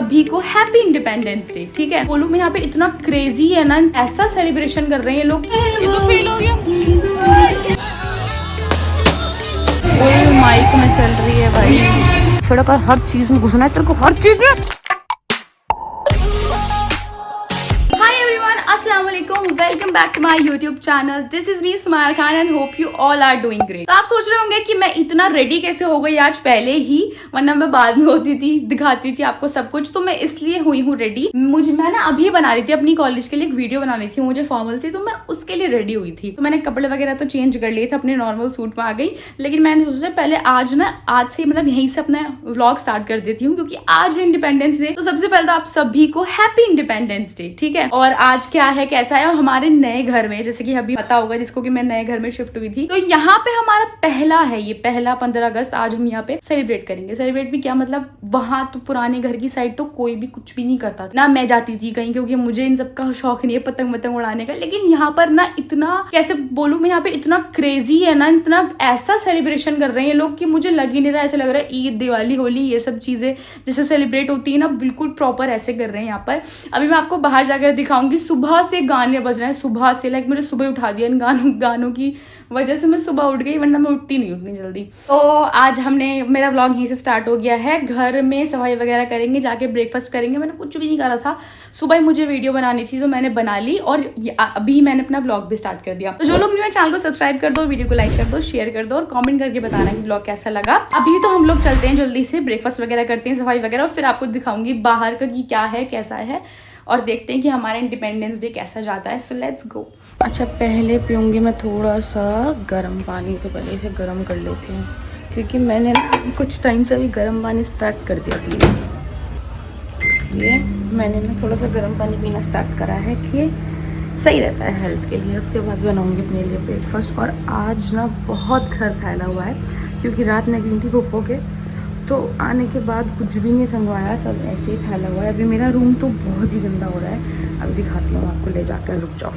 सभी को happy independence day. ठीक है, बोलूं मैं यहाँ पे इतना क्रेजी है ना, ऐसा सेलिब्रेशन कर रहे हैं लोग। ये तो फेल हो गया। माइक में चल रही है भाई, सड़क और हर चीज में घुसना है तेरे को, हर चीज में। अस्सलाम वालेकुम, welcome back to my YouTube channel. This is me Smile Khan and hope you all are doing great. तो आप सोच रहे होंगे कि मैं इतना रेडी कैसे हो गई आज पहले ही, वरना मैं बाद में होती थी, दिखाती थी आपको सब कुछ। तो मैं इसलिए हुई हूँ रेडी। मैं ना अभी बना रही थी अपनी कॉलेज के लिए एक वीडियो बनानी थी मुझे फॉर्मल से, तो मैं उसके लिए रेडी हुई थी। तो मैंने कपड़े वगैरह तो चेंज कर लिए थे, अपने नॉर्मल सूट में आ गई। लेकिन मैंने सोचा पहले आज से मतलब यहीं से अपना व्लॉग स्टार्ट कर देती हूँ, क्योंकि आज है इंडिपेंडेंस डे। तो सबसे पहले तो आप सभी को हैप्पी इंडिपेंडेंस डे। ठीक है, और आज क्या है कैसा है, हमारे नए घर में, जैसे कि अभी पता होगा जिसको कि मैं नए घर में शिफ्ट हुई थी, तो यहाँ पे हमारा पहला है, ये पहला 15 अगस्त आज हम यहाँ पे सेलिब्रेट करेंगे। सेलिब्रेट भी क्या मतलब, वहां तो पुराने घर की साइड तो कोई भी कुछ भी नहीं करता ना, मैं जाती थी कहीं, क्योंकि मुझे इन सबका शौक नहीं है पतंग वतंग उड़ाने का। लेकिन यहाँ पर ना इतना, कैसे बोलूं मैं, यहाँ पे इतना क्रेजी है ना, इतना ऐसा सेलिब्रेशन कर रहे हैं लोग कि मुझे लग ही नहीं रहा, ऐसा लग रहा है ईद, दिवाली, होली, ये सब चीजें जैसे सेलिब्रेट होती है ना, बिल्कुल प्रॉपर ऐसे कर रहे हैं यहाँ पर। अभी मैं आपको बाहर जाकर दिखाऊंगी। सुबह से गाने बज रहे हैं, सुबह से, लाइक मुझे सुबह उठा दिया इन गानों की वजह से मैं सुबह उठ गई, वरना मैं उठती नहीं उतनी जल्दी। तो आज मेरा व्लॉग यहीं से स्टार्ट हो गया है। घर में सफाई वगैरह करेंगे, जाके ब्रेकफास्ट करेंगे। मैंने कुछ भी नहीं करा था, सुबह ही मुझे वीडियो बनानी थी तो मैंने बना ली, और अभी मैंने अपना व्लॉग भी स्टार्ट कर दिया। तो जो लोग न्यू है चैनल को सब्सक्राइब कर दो, वीडियो को लाइक कर दो, शेयर कर दो, और कॉमेंट करके बताना कि व्लॉग कैसा लगा। अभी तो हम लोग चलते हैं जल्दी से, ब्रेकफास्ट वगैरह करते हैं, सफाई वगैरह, और फिर आपको दिखाऊंगी बाहर का कि क्या है कैसा है, और देखते हैं कि हमारा इंडिपेंडेंस डे कैसा जाता है। So let's go. अच्छा, पहले पीऊँगी मैं थोड़ा सा गर्म पानी, तो पहले इसे गर्म कर लेती हूँ, क्योंकि मैंने कुछ टाइम से अभी गर्म पानी स्टार्ट कर दिया पीना, इसलिए मैंने ना थोड़ा सा गर्म पानी पीना स्टार्ट करा है कि सही रहता है हेल्थ के लिए। उसके बाद बनाऊँगी अपने लिए ब्रेकफास्ट। और आज ना बहुत घर फैला हुआ है, क्योंकि रात में गई थी पप्पो के, तो आने के बाद कुछ भी नहीं संगवाया, सब ऐसे ही फैला हुआ है। अभी मेरा रूम तो बहुत ही गंदा हो रहा है, अभी दिखाती हूँ आपको, ले जाकर, रुक जाओ।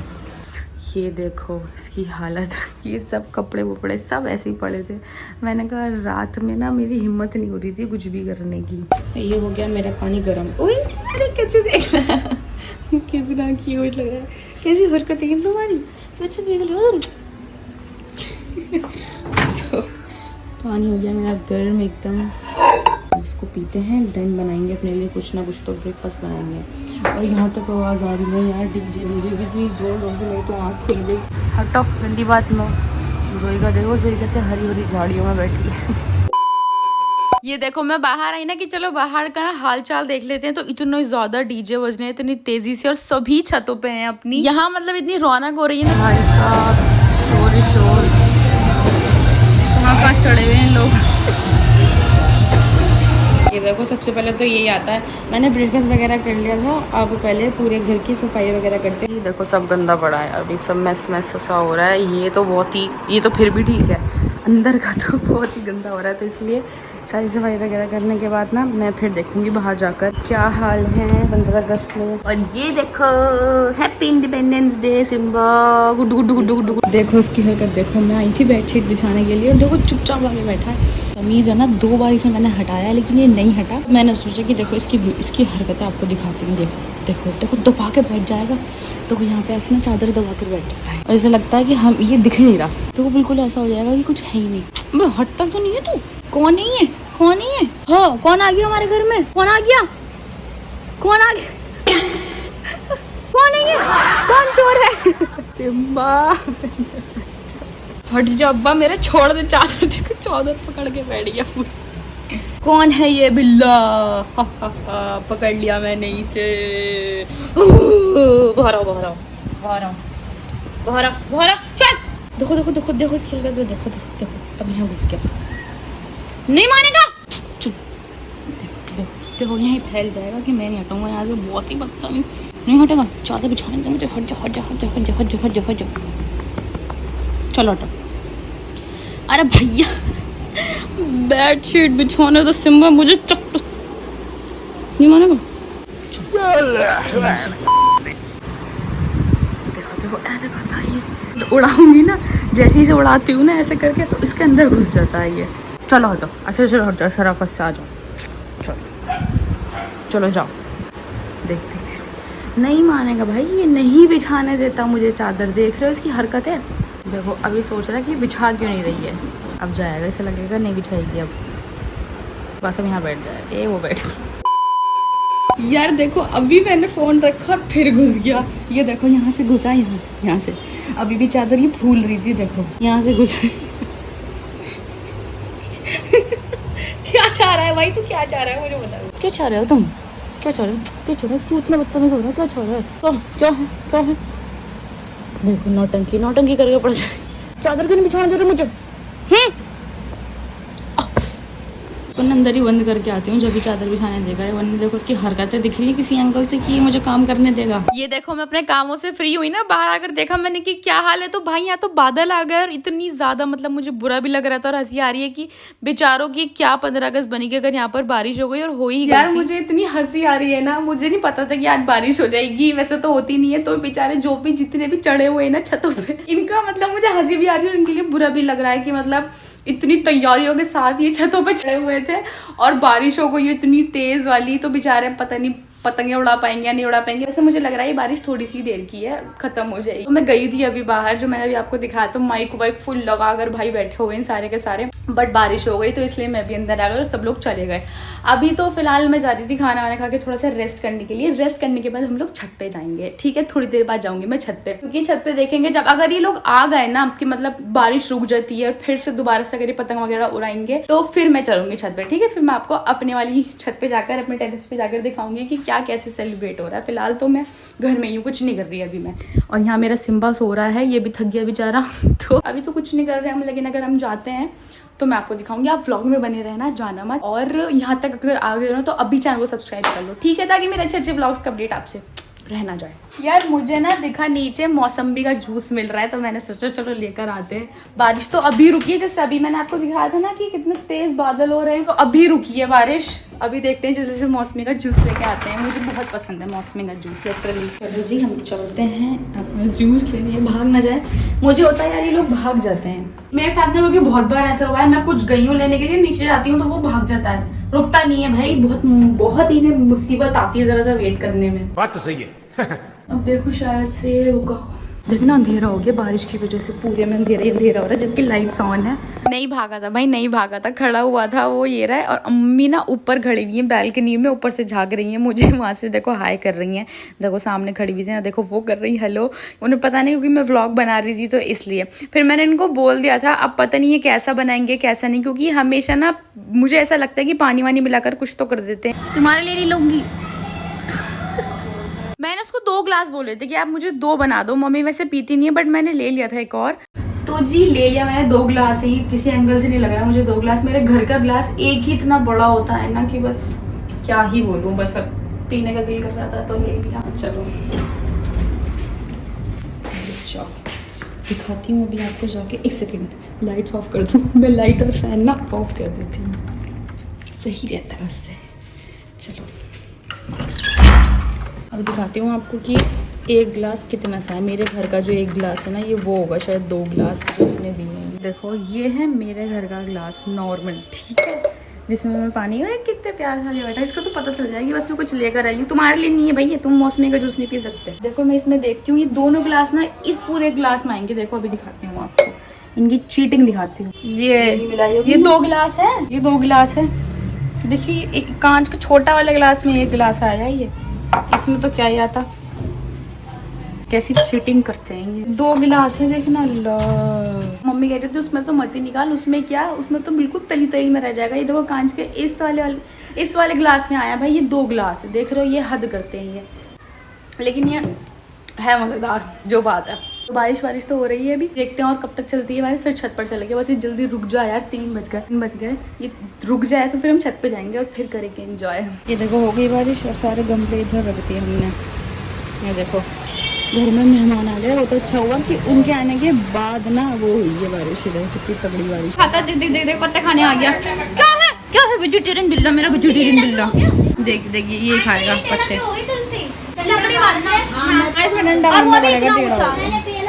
ये देखो इसकी हालत, ये सब कपड़े वपड़े सब ऐसे ही पड़े थे। मैंने कहा रात में ना मेरी हिम्मत नहीं हो रही थी कुछ भी करने की। ये हो गया मेरा पानी गर्म। ओए अरे कैसे देख रहा है, कितना क्यूट लग रहा है, कैसी हरकत है तुम्हारी, तो अच्छा देख लो। तो पानी हो गया मेरा गर्म एकदम, इसको पीते हैं, देन बनाएंगे अपने लिए कुछ ना कुछ, तो ब्रेकफास्ट बनाएंगे। और यहाँ तक आवाज़ आ रही है यार, डीजे की इतनी जोर जोर से, मेरी तो आँख खुल गई। हटो, गंदी बात नो। जोई का देखो, जोई कैसे हरी भरी झाड़ियों में बैठी है। ये देखो मैं बाहर आई ना कि चलो बाहर का ना हाल चाल देख लेते हैं, तो इतना ज्यादा डीजे बज रहे हैं इतनी तेजी से, और सभी छतों पे हैं अपनी। यहाँ मतलब इतनी रौनक हो रही है ना भाई साहब, शोर ही शोर, कहाँ चढ़े हुए हैं लोग। ये देखो सबसे पहले तो यही आता है, मैंने ब्रेकफास्ट वगैरह कर लिया था, अब पहले पूरे घर की सफाई वगैरह करते हैं। ये देखो सब गंदा पड़ा है, अभी सब मैस सा हो रहा है। ये तो फिर भी ठीक है, अंदर का तो बहुत ही गंदा हो रहा है। तो इसलिए सारी सफाई वगैरह करने के बाद ना मैं फिर देखूंगी बाहर जाकर क्या हाल है 15 अगस्त में। और ये देखो happy independence day Simba, Guddu Guddu Guddu Guddu. देखो उसकी हरकत देखो, मैं आई थी बेडशीट बिछाने के लिए, और देखो चुपचाप आके बैठा है। तमीज़ है ना, 2 बार इसे मैंने हटाया लेकिन ये नहीं हटा। मैंने सोचा कि देखो इसकी हरकतें आपको दिखाती हूँ। देखो देखो दबा के बैठ जाएगा, तो यहाँ पे ऐसे ना चादर दबा कर बैठ जाता है, और ऐसा लगता है कि हम ये दिख ही नहीं रहा, तो बिल्कुल ऐसा हो जाएगा कि कुछ है ही नहीं। हट तक तो नहीं है तू, कौन नहीं है, कौन नहीं है, हाँ कौन आ गया हमारे घर में, कौन आ गया, कौन आ गया, कौन नहीं है, कौन चोर है। सिम्बा हट जा अब्बा मेरे, छोड़ दे चादर, देखो चादर पकड़ के बैठ गया। कौन है ये बिल्ला, पकड़ लिया मैंने इसे। बहरा चल। देखो देखो देखो देखो इसकी हरकत, देखो देखो देखो, अब यहाँ घुस गया, नहीं मानेगा, चुप। देखो यहीं फैल जाएगा कि मैं नहीं हटाऊंगा यहाँ से, बहुत ही बदतमीज, नहीं हटेगा। चादर बिछाने दे मुझे, हट जा हट जा हट जा हट जा हट जा हट जा हट जा, चलो हटो। अरे भैया बेडशीट बिछाने तो सिम्बा मुझे चक्कर नहीं मानेगा। देखो देखो ऐसे करता है ये, तो उड़ाऊंगी ना, जैसे ही से उड़ाती हूँ ना ऐसे करके, तो इसके अंदर घुस जाता है ये। चलो हटो, अच्छा चलो हट जाओ, शराफत से आ जाओ, चलो चलो जाओ। देख नहीं मानेगा भाई, ये नहीं बिछाने देता मुझे चादर। देख रहे हो इसकी हरकतें। देखो अभी सोच रहा है कि बिछा क्यों नहीं रही है। अब जाएगा, इसे लगेगा नहीं बिछाएगी अब, बस अब यहाँ बैठ जाए। वो बैठ गई यार। देखो अभी मैंने फ़ोन रखा फिर घुस गया। ये देखो यहाँ से घुसा, यहाँ से अभी भी चादर ये फूल रही थी। देखो यहाँ से घुसा। क्या चाह रहा है भाई तू, क्या चाह रहा है मुझे बताओ। क्या चाह रहे हो तुम, क्या चाह रहे हो, क्या चाह रहे हो? क्यों इतना बदतमीज हो रहा है? क्या चाह रहा है? क्या है? देखो नौटंकी करके पड़ जाए। चादर क्यों नहीं बिछाना दे रहे मुझे? अंदर ही बंद करके आती हूँ जब भी चादर बिछाने देगा। वरना देखो उसकी हरकतें दिख रही है किसी एंगल से कि मुझे काम करने देगा। ये देखो मैं अपने कामों से फ्री हुई ना, बाहर आकर देखा मैंने कि क्या हाल है। तो भाई यहाँ तो बादल आ गए और इतनी ज्यादा मतलब मुझे बुरा भी लग रहा था और हंसी आ रही है कि बेचारों की क्या 15 अगस्त बनेगी अगर यहाँ पर बारिश हो गई। और हो ही गई यार, मुझे इतनी हंसी आ रही है ना। मुझे नहीं पता था कि आज बारिश हो जाएगी, वैसे तो होती नहीं है। तो बेचारे जो भी जितने भी चढ़े हुए हैं ना छतों पे, इनका मतलब मुझे हंसी भी आ रही है और इनके लिए बुरा भी लग रहा है कि मतलब इतनी तैयारियों के साथ ये छतों पे चढ़े हुए थे और बारिश हो गई इतनी तेज वाली। तो बेचारे पता नहीं पतंगे उड़ा पाएंगे या नहीं उड़ा पाएंगे। वैसे मुझे लग रहा है ये बारिश थोड़ी सी देर की है, खत्म हो जाएगी। तो मैं गई थी अभी बाहर, जो मैंने अभी आपको दिखाया, तो माइक वाइक फुल लगा कर भाई बैठे हुए हैं सारे के सारे। बट बारिश हो गई तो इसलिए मैं भी अंदर आ गई और सब लोग चले गए। अभी तो फिलहाल मैं जा रही थी खाना वाना खा के थोड़ा सा रेस्ट करने के लिए। रेस्ट करने के बाद हम लोग छत पे जाएंगे, ठीक है? थोड़ी देर बाद जाऊंगी मैं छत पे, क्योंकि छत पे देखेंगे जब अगर ये लोग आ गए ना कि मतलब बारिश रुक जाती है और फिर से दोबारा से अगर ये पतंग वगैरह उड़ाएंगे तो फिर मैं चलूंगी छत पे, ठीक है? फिर मैं आपको अपने वाली छत पे जाकर, अपने टेरेस पे जाकर दिखाऊंगी कि क्या कैसे सेलिब्रेट हो रहा है। फिलहाल तो मैं घर में ही हूँ, कुछ नहीं कर रही अभी मैं। और यहाँ मेरा सिम्बा सो रहा है, ये भी थक गया बेचारा। तो अभी तो कुछ नहीं कर रहे हम, लेकिन अगर हम जाते हैं तो मैं आपको दिखाऊंगी। आप व्लॉग में बने रहना, जाना मत। और यहाँ तक अगर आ गए हो तो अभी चैनल को सब्सक्राइब कर लो, ठीक है? ताकि मेरे अच्छे अच्छे व्लॉग्स का अपडेट आपसे रहना जाए। यार मुझे ना दिखा नीचे मौसम्बी का जूस मिल रहा है, तो मैंने सोचा चलो लेकर आते हैं। बारिश तो अभी रुकी है, जैसे अभी मैंने आपको दिखाया था ना कि कितने तेज बादल हो रहे हैं, तो अभी रुकी है बारिश। अभी देखते हैं जल्दी से मौसमी का जूस लेके आते हैं। मुझे बहुत पसंद है मौसमी का जूस, लिटरली। चलो जी हम चलते हैं अपना जूस लेने, भाग ना जाए। मुझे होता है यार ये लोग भाग जाते हैं मेरे साथ में, क्योंकि बहुत बार ऐसा हुआ है मैं कुछ गई हूँ लेने के लिए, नीचे जाती हूँ तो वो भाग जाता है, रुकता नहीं है भाई। बहुत ही मुसीबत आती है जरा सा वेट करने में। बात तो सही है। अब देखो शायद से रुका, देखना अंधेरा हो गया बारिश की वजह से, पूरे में अंधेरा ही अंधेरा हो रहा है जबकि लाइट्स ऑन है। नहीं भागा था भाई, नहीं भागा था, खड़ा हुआ था वो ये रहा है। और अम्मी ना ऊपर खड़ी हुई है बैल्कनी में, ऊपर से झाँक रही है मुझे, वहाँ से देखो हाय कर रही हैं। देखो सामने खड़ी हुई थी ना, देखो वो कर रही हेलो। उन्हें पता नहीं क्योंकि मैं व्लॉग बना रही थी तो इसलिए। फिर मैंने इनको बोल दिया था, अब पता नहीं है कैसा बनाएंगे कैसा नहीं, क्योंकि हमेशा ना मुझे ऐसा लगता है कि पानी वानी मिलाकर कुछ तो कर देते हैं। तुम्हारे लिए नहीं लूँगी। मैंने उसको 2 ग्लास बोले थे कि आप मुझे 2 बना दो, मम्मी वैसे पीती नहीं है, बट मैंने ले लिया था एक और। तो जी ले लिया मैंने 2 ग्लास ही, किसी एंगल से नहीं लग रहा मुझे 2 ग्लास। मेरे घर का ग्लास एक ही इतना बड़ा होता है ना कि बस क्या ही बोलूं, बस अब पीने का दिल कर रहा था तो ले लिया। चलो दिखाती हूँ अभी आपको जाके, 1 सेकेंड लाइट्स ऑफ कर दूँ मैं। लाइट और फैन ना ऑफ कर देती हूँ, सही रहता है उससे। चलो अब दिखाती हूँ आपको कि 1 गिलास कितना सा है। मेरे घर का जो 1 गिलास है ना, ये वो होगा शायद 2 गिलास जो उसने दिए हैं। देखो ये है मेरे घर का गिलास नॉर्मल, ठीक है, जिसमें मैं पानी कितने प्यार से बैठा। इसको तो पता चल जाएगी, बस मैं कुछ लेकर आई हूँ, तुम्हारे लिए नहीं है भाई, तुम मौसमी का जूस नहीं पी सकते। देखो मैं इसमें देखती हूँ, ये दोनों गिलास ना इस पूरे गिलास में आएंगे। देखो अभी दिखाती हूँ आपको, इनकी चीटिंग दिखाती हूँ। ये 2 गिलास है, ये 2 गिलास है। देखिए एक कांच का छोटा वाले गिलास में 1 गिलास आया, ये इसमें तो क्या ही आता। कैसी चीटिंग करते हैं ये। 2 गिलास है देखना। मम्मी कह रही थी उसमें तो मत ही निकाल, उसमें क्या, उसमें तो बिल्कुल तली तली में रह जाएगा। ये देखो कांच के इस वाले गिलास में आया भाई, ये 2 गिलास है। देख रहे हो ये हद करते हैं ये, लेकिन ये है मजेदार जो बात है। तो बारिश तो हो रही है अभी, देखते हैं और कब तक चलती है बारिश। फिर छत पर चलेंगे, बस ये जल्दी रुक जाए यार, 3 बज गए, ये रुक जाए तो फिर हम छत पे जाएंगे और फिर करेंगे एंजॉय। ये देखो हो गई बारिश और सारे गमले इधर रख दिए हमने। ये देखो घर में मेहमान आ गए, वो तो अच्छा हुआ कि उनके आने के बाद ना वो हुई है बारिश। कितनी तगड़ी बारिश। खाता देख पत्ते खाने आ गया। क्या है वेजिटेरियन बिल्ला, मेरा वेजिटेरियन बिल्ला। देख ये खाएगा पत्ते।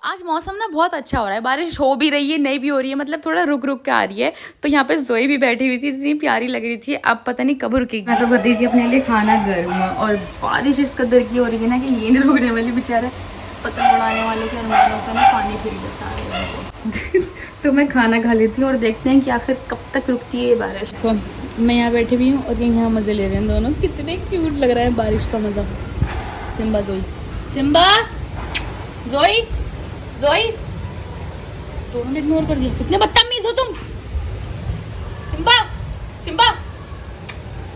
आज मौसम ना बहुत अच्छा हो रहा है, बारिश हो भी रही है नहीं भी हो रही है, मतलब थोड़ा रुक रुक के आ रही है। तो यहाँ पे जोई भी बैठी हुई थी, इतनी प्यारी लग रही थी, अब पता नहीं कब रुकेगी। मैं तो कर रही थी अपने लिए खाना गर्म, और बारिश इस कदर की हो रही है ना कि ये नहीं रुकने वाली। बेचारा पतंग उड़ाने वालों के अरमान होता है ना, पानी फिर गया सारे तो मैं खाना खा लेती हूँ और देखते हैं कि आखिर कब तक रुकती है ये बारिश। तो मैं यहाँ बैठी हुई हूँ और ये यहाँ मज़े ले रहे हैं दोनों, कितने क्यूट लग रहा है बारिश का मज़ा। सिम्बा जोई, सिम्बा जोई, जोई दोनों ने इग्नोर कर दिया। कितने बदतमीज हो तुम। सिम्बा, सिम्बा,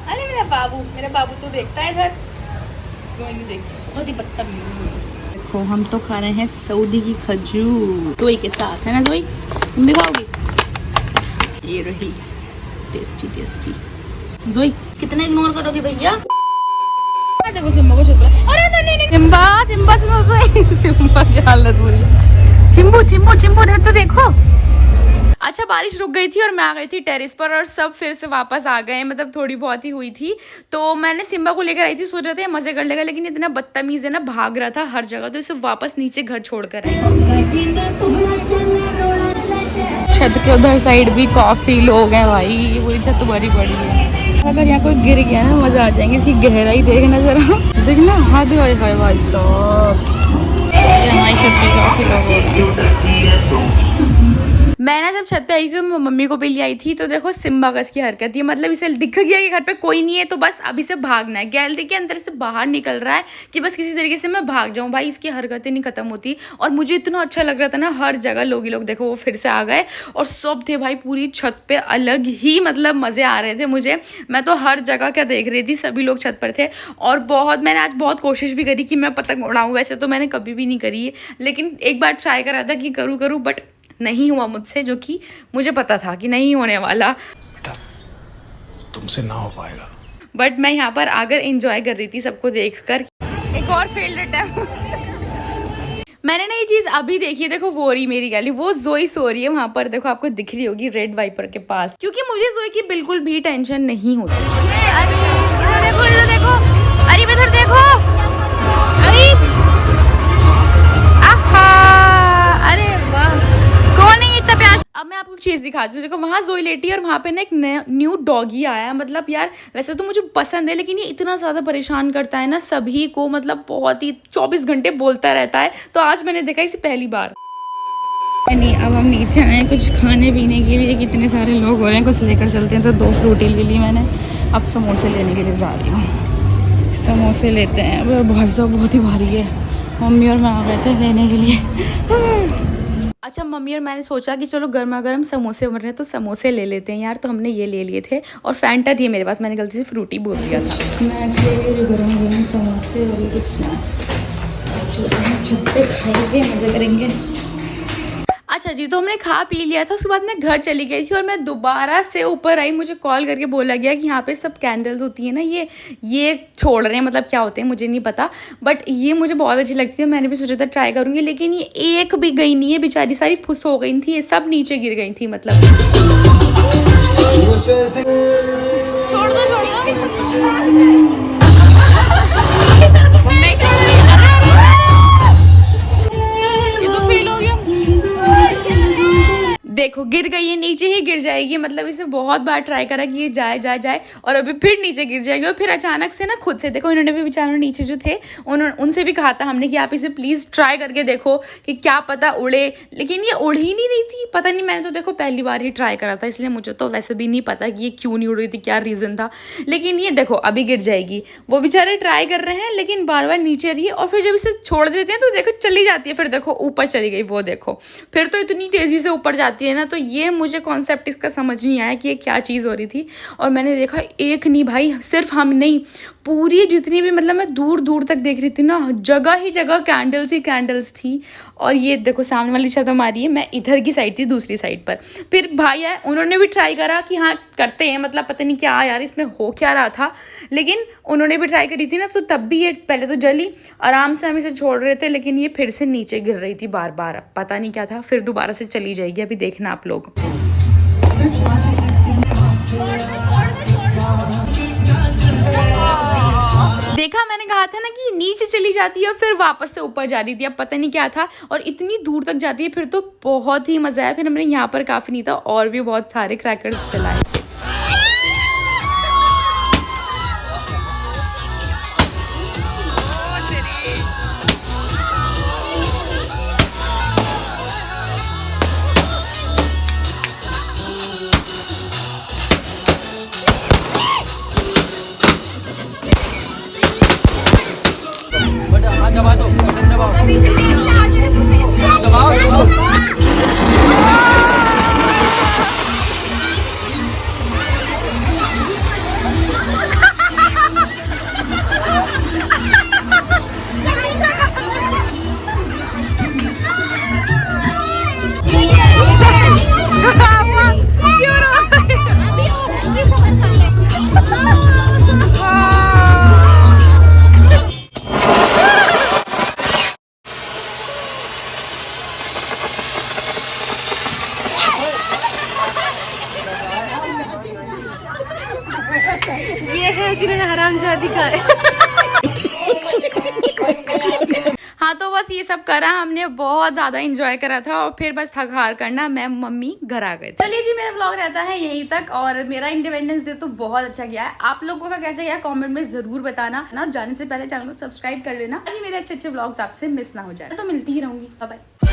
अरे मेरा बाबू तो देखता है इधर, इसको मैं नहीं देखती, बहुत ही बदतमीज। देखो हम तो खा रहे हैं सऊदी की खजूर जोई के साथ, है ना जोई, तुम भी खाओगी। ये रही टेस्टी टेस्टी। जोई कितना इग्नोर करोगे भैया। देखो सिम्बा को शुक्र। अरे नहीं सिम्बा, सिम्बा सुनो जोई, सिम्बा की हालत बुरी है। चिंबू चिंबू चिंबू इधर तो देखो। अच्छा बारिश रुक गई थी और मैं आ गई थी टेरेस पर और सब फिर से वापस आ गए, मतलब थोड़ी बहुत ही हुई थी। तो मैंने सिम्बा को लेकर आई थी, सोच रहे थे मजे कर लेगा, लेकिन इतना बदतमीज है ना, भाग रहा था हर जगह, तो इसे वापस नीचे घर छोड़ कर आई। छत के उधर साइड भी काफी लोग हैं भाई, पूरी छत भरी पड़ी है। अगर यहाँ कोई गिर गया ना मजा आ जाएंगे, इसकी गहराई देखना जरा, देखना हाथ भाई भाई साहब। हमारी छत पे काफी लोग। मैं ना जब छत पे आई थी तो मम्मी को भी ले आई थी, तो देखो सिम्बा का इसकी हरकत थी, मतलब इसे दिख गया कि घर पे कोई नहीं है तो बस अभी से भागना है, गैलरी के अंदर से बाहर निकल रहा है कि बस किसी तरीके से मैं भाग जाऊं। भाई इसकी हरकतें नहीं खत्म होती, और मुझे इतना अच्छा लग रहा था ना, हर जगह लोग ही लोग देखो वो फिर से आ गए और सब थे भाई पूरी छत पे, अलग ही मतलब मजे आ रहे थे मुझे। मैं तो हर जगह क्या देख रही थी, सभी लोग छत पर थे, और मैंने आज बहुत कोशिश भी करी कि मैं पतंग उड़ाऊं, वैसे तो मैंने कभी भी नहीं करी है, लेकिन एक बार ट्राई करा था कि करूँ, बट नहीं हुआ मुझसे, जो कि मुझे पता था कि नहीं होने वाला। बेटा तुमसे ना हो पाएगा। बट मैं यहाँ पर आकर एंजॉय कर रही थी सबको देखकर। एक और फेल्ड अटेम्प्ट। मैंने ना ये चीज अभी देखी है, देखो वो रही मेरी गैली, वो जोई सो रही है वहां पर, देखो आपको दिख रही होगी रेड वाइपर के पास, क्योंकि मुझे जोई की बिल्कुल भी टेंशन नहीं होती। इधर देखो, अरे इधर देखो, अरे अरे वाह, कौन है इतना प्यार। अब मैं आपको एक चीज दिखाती हूँ, देखो वहाँ जोई लेटी है और वहाँ पे ना एक न्यू डॉगी आया है। मतलब यार वैसे तो मुझे पसंद है, लेकिन ये इतना ज़्यादा परेशान करता है ना सभी को, मतलब बहुत ही 24 घंटे बोलता रहता है। तो आज मैंने देखा इसे पहली बार। नहीं अब हम नीचे आए कुछ खाने पीने के लिए, कितने सारे लोग हो रहे हैं, कुछ लेकर चलते हैं। तो 2 फ्रूटी ले ली मैंने, अब समोसे लेने के लिए जा रही हूँ। समोसे लेते हैं, अब भाई साहब बहुत ही भारी है, मम्मी और मैं आ गए थे लेने के लिए। अच्छा मम्मी और मैंने सोचा कि चलो गर्मा गर्म समोसे बन रहे हैं तो समोसे ले लेते हैं यार, तो हमने ये ले लिए थे, और फैंटा थी मेरे पास, मैंने गलती से फ्रूटी बोल दिया था। स्नैक्स ले लिए, जो गर्म गर्म समोसे और कुछ स्नैक्स, छत पे खाएंगे मजे करेंगे। अच्छा जी, तो हमने खा पी लिया था, उसके बाद मैं घर चली गई थी और मैं दोबारा से ऊपर आई, मुझे कॉल करके बोला गया कि यहाँ पे सब कैंडल्स होती है ना, ये छोड़ रहे हैं, मतलब क्या होते हैं मुझे नहीं पता, बट ये मुझे बहुत अच्छी लगती है, मैंने भी सोचा था ट्राई करूँगी, लेकिन ये एक भी गई नहीं है बेचारी, सारी फुस हो गई थी, ये सब नीचे गिर गई थी। मतलब छोड़ दो देखो गिर गई है, नीचे ही गिर जाएगी, मतलब इसे बहुत बार ट्राई करा कि ये जाए जाए जाए, और अभी फिर नीचे गिर जाएगी, और फिर अचानक से ना खुद से, देखो इन्होंने भी बेचारों नीचे जो थे उनसे भी कहा था हमने कि आप इसे प्लीज़ ट्राई करके देखो कि क्या पता उड़े, लेकिन ये उड़ ही नहीं रही थी। पता नहीं, मैंने तो देखो पहली बार ही ट्राई करा था, इसलिए मुझे तो वैसे भी नहीं पता कि ये क्यों नहीं उड़ रही थी, क्या रीज़न था, लेकिन ये देखो अभी गिर जाएगी। वो बेचारे ट्राई कर रहे हैं लेकिन बार बार नीचे रही है, और फिर जब इसे छोड़ देते हैं तो देखो चली जाती है, फिर देखो ऊपर चली गई, वो देखो फिर तो इतनी तेज़ी से ऊपर जाती है ना। तो ये मुझे कॉन्सेप्ट इसका समझ नहीं आया कि ये क्या चीज़ हो रही थी। और मैंने देखा एक नहीं भाई, सिर्फ हम नहीं, पूरी जितनी भी, मतलब मैं दूर दूर तक देख रही थी ना, जगह ही जगह कैंडल्स ही कैंडल्स थी। और ये देखो सामने वाली छत हमारी है, मैं इधर की साइड थी, दूसरी साइड पर। फिर भाई आए, उन्होंने भी ट्राई करा कि हाँ करते हैं, मतलब पता नहीं क्या यार इसमें हो क्या रहा था, लेकिन उन्होंने भी ट्राई करी थी ना, तो तब भी ये पहले तो जली, आराम से हम इसे छोड़ रहे थे, लेकिन ये फिर से नीचे गिर रही थी बार बार, पता नहीं क्या था, फिर दोबारा से चली जाएगी, अभी देखना आप लोग। देखा, मैंने कहा था ना कि नीचे चली जाती है और फिर वापस से ऊपर जा रही थी, अब पता नहीं क्या था, और इतनी दूर तक जाती है, फिर तो बहुत ही मजा आया। फिर हमने यहाँ पर काफी नहीं था और भी बहुत सारे क्रैकर्स चलाए थे। ये है जिन्होंने हरामजादी का है। हाँ, तो बस ये सब करा हमने, बहुत ज्यादा एंजॉय करा था और फिर बस थक हार करना मैं मम्मी घर आ गए। चलिए जी, मेरा ब्लॉग रहता है यहीं तक और मेरा इंडिपेंडेंस डे तो बहुत अच्छा गया है। आप लोगों का कैसे गया कमेंट में जरूर बताना ना, और जाने से पहले चैनल को सब्सक्राइब कर लेना ताकि मेरे अच्छे अच्छे ब्लॉग्स आपसे मिस ना हो जाए। तो मिलती ही रहूंगी, बाय बाय।